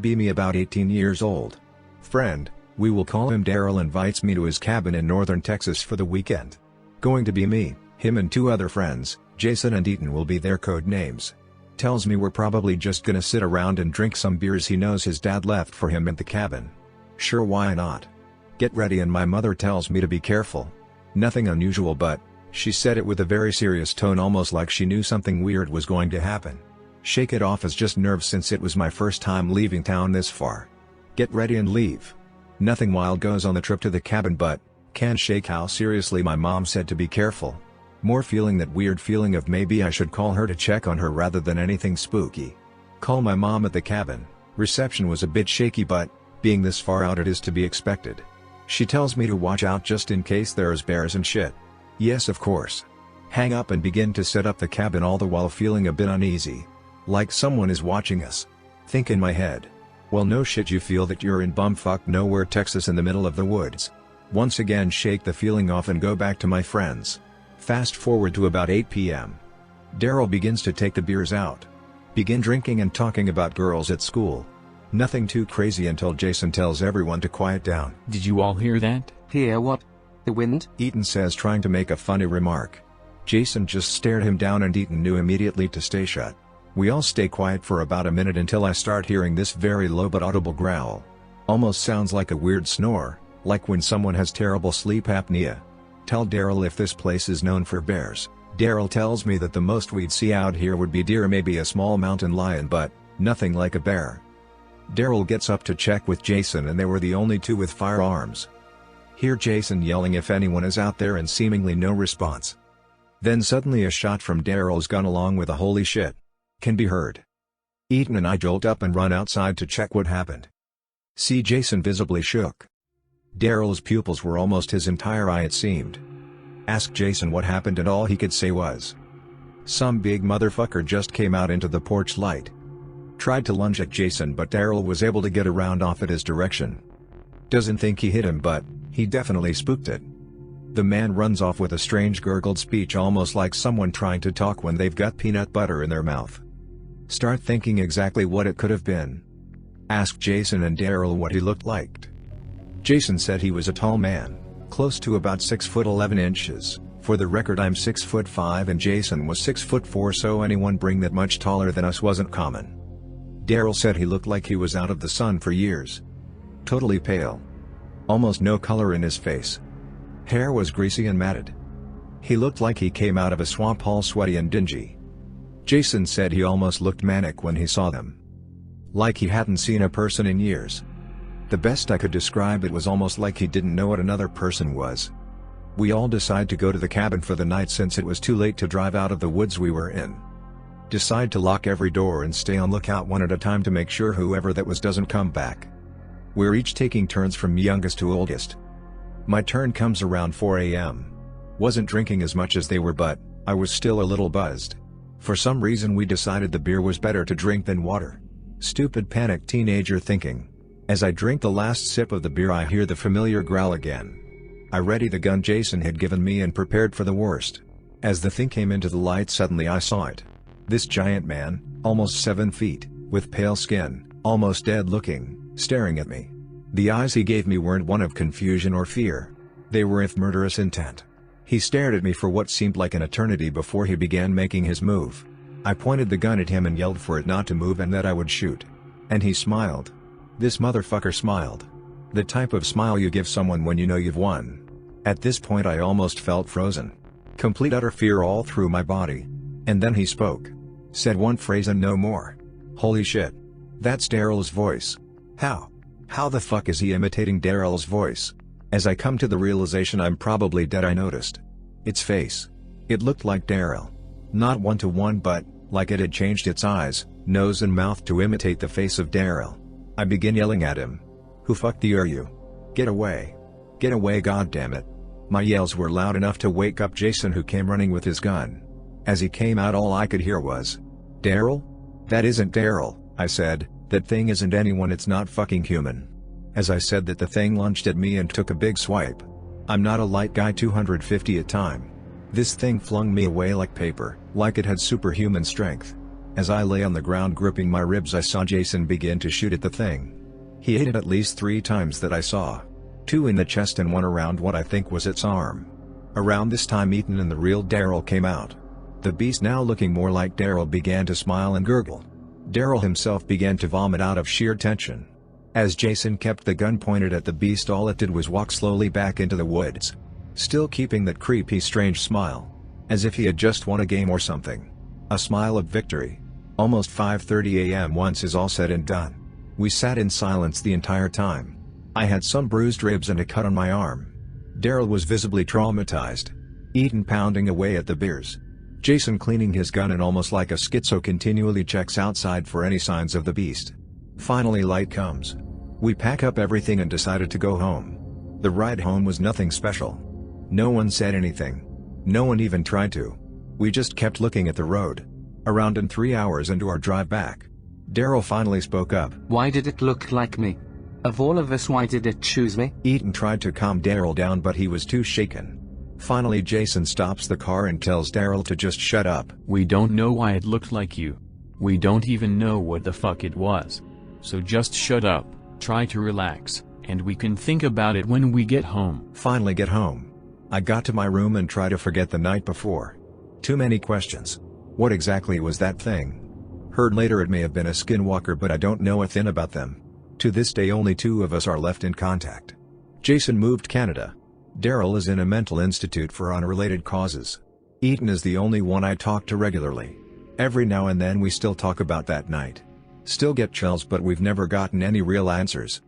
Be me about 18 years old. Friend, we will call him Daryl, invites me to his cabin in northern Texas for the weekend. Going to be me, him and 2 other friends, Jason and Ethan will be their code names. Tells me we're probably just gonna sit around and drink some beers he knows his dad left for him at the cabin. Sure, why not? Get ready, and my mother tells me to be careful. Nothing unusual, but she said it with a very serious tone, almost like she knew something weird was going to happen. Shake it off as just nerves since it was my first time leaving town this far. Get ready and leave. Nothing wild goes on the trip to the cabin, but can't shake how seriously my mom said to be careful. More feeling that weird feeling of maybe I should call her to check on her rather than anything spooky. Call my mom at the cabin. Reception was a bit shaky, but being this far out it is to be expected. She tells me to watch out just in case there's bears and shit. Yes, of course. Hang up and begin to set up the cabin, all the while feeling a bit uneasy. Like someone is watching us. Think in my head. Well, no shit, you feel that you're in bumfuck nowhere Texas in the middle of the woods. Once again shake the feeling off and go back to my friends. Fast forward to about 8 p.m. Daryl begins to take the beers out. Begin drinking and talking about girls at school. Nothing too crazy until Jason tells everyone to quiet down. Did you all hear that? Hear what? The wind? Ethan says, trying to make a funny remark. Jason just stared him down and Ethan knew immediately to stay shut. We all stay quiet for about a minute until I start hearing this very low but audible growl. Almost sounds like a weird snore, like when someone has terrible sleep apnea. Tell Daryl if this place is known for bears. Daryl tells me that the most we'd see out here would be deer, maybe a small mountain lion, but nothing like a bear. Daryl gets up to check with Jason and they were the only 2 with firearms. Hear Jason yelling if anyone is out there and seemingly no response. Then suddenly a shot from Daryl's gun along with a holy shit can be heard. Ethan and I jolt up and run outside to check what happened. See Jason visibly shook. Daryl's pupils were almost his entire eye, it seemed. Asked Jason what happened and all he could say was, "Some big motherfucker just came out into the porch light." Tried to lunge at Jason, but Daryl was able to get around off at his direction. Doesn't think he hit him, but he definitely spooked it. The man runs off with a strange gurgled speech, almost like someone trying to talk when they've got peanut butter in their mouth. Start thinking exactly what it could have been. Asked Jason and Daryl what he looked like. Jason said he was a tall man, close to about 6 foot 11 inches. For the record, I'm 6 foot 5 and Jason was 6 foot 4, so anyone bring that much taller than us wasn't common. Daryl said he looked like he was out of the sun for years. Totally pale. Almost no color in his face. Hair was greasy and matted. He looked like he came out of a swamp, all sweaty and dingy. Jason said he almost looked manic when he saw them. Like he hadn't seen a person in years. The best I could describe it was almost like he didn't know what another person was. We all decide to go to the cabin for the night since it was too late to drive out of the woods we were in. Decide to lock every door and stay on lookout one at a time to make sure whoever that was doesn't come back. We're each taking turns from youngest to oldest. My turn comes around 4 a.m. Wasn't drinking as much as they were, but I was still a little buzzed. For some reason we decided the beer was better to drink than water. Stupid panicked teenager thinking. As I drink the last sip of the beer, I hear the familiar growl again. I ready the gun Jason had given me and prepared for the worst. As the thing came into the light, suddenly I saw it. This giant man, almost 7 feet, with pale skin, almost dead looking, staring at me. The eyes he gave me weren't one of confusion or fear. They were of murderous intent. He stared at me for what seemed like an eternity before he began making his move. I pointed the gun at him and yelled for it not to move and that I would shoot. And he smiled. This motherfucker smiled. The type of smile you give someone when you know you've won. At this point I almost felt frozen. Complete utter fear all through my body. And then he spoke. Said one phrase and no more. Holy shit. That's Daryl's voice. How the fuck is he imitating Daryl's voice? As I come to the realization I'm probably dead, I noticed its face. It looked like Daryl. Not 1-to-1, but like it had changed its eyes, nose and mouth to imitate the face of Daryl. I begin yelling at him. Who fuck are you? Get away. Get away, goddammit. My yells were loud enough to wake up Jason, who came running with his gun. As he came out, all I could hear was, "Daryl? That isn't Daryl," I said. "That thing isn't anyone, it's not fucking human." As I said that, the thing lunged at me and took a big swipe. I'm not a light guy, 250 at time. This thing flung me away like paper, like it had superhuman strength. As I lay on the ground gripping my ribs, I saw Jason begin to shoot at the thing. He ate it at least 3 times that I saw. 2 in the chest and 1 around what I think was its arm. Around this time Ethan and the real Daryl came out. The beast, now looking more like Daryl, began to smile and gurgle. Daryl himself began to vomit out of sheer tension. As Jason kept the gun pointed at the beast, all it did was walk slowly back into the woods. Still keeping that creepy strange smile. As if he had just won a game or something. A smile of victory. Almost 5:30 a.m. once is all said and done. We sat in silence the entire time. I had some bruised ribs and a cut on my arm. Daryl was visibly traumatized. Ethan pounding away at the beers. Jason cleaning his gun and almost like a schizo continually checks outside for any signs of the beast. Finally light comes. We pack up everything and decided to go home. The ride home was nothing special. No one said anything. No one even tried to. We just kept looking at the road. Around in 3 hours into our drive back, Daryl finally spoke up. Why did it look like me? Of all of us, why did it choose me? Ethan tried to calm Daryl down, but he was too shaken. Finally Jason stops the car and tells Daryl to just shut up. We don't know why it looked like you. We don't even know what the fuck it was. So just shut up, try to relax, and we can think about it when we get home. Finally get home. I got to my room and tried to forget the night before. Too many questions. What exactly was that thing? Heard later it may have been a skinwalker, but I don't know a thing about them. To this day only 2 of us are left in contact. Jason moved Canada. Daryl is in a mental institute for unrelated causes. Ethan is the only one I talk to regularly. Every now and then we still talk about that night. Still get chills, but we've never gotten any real answers.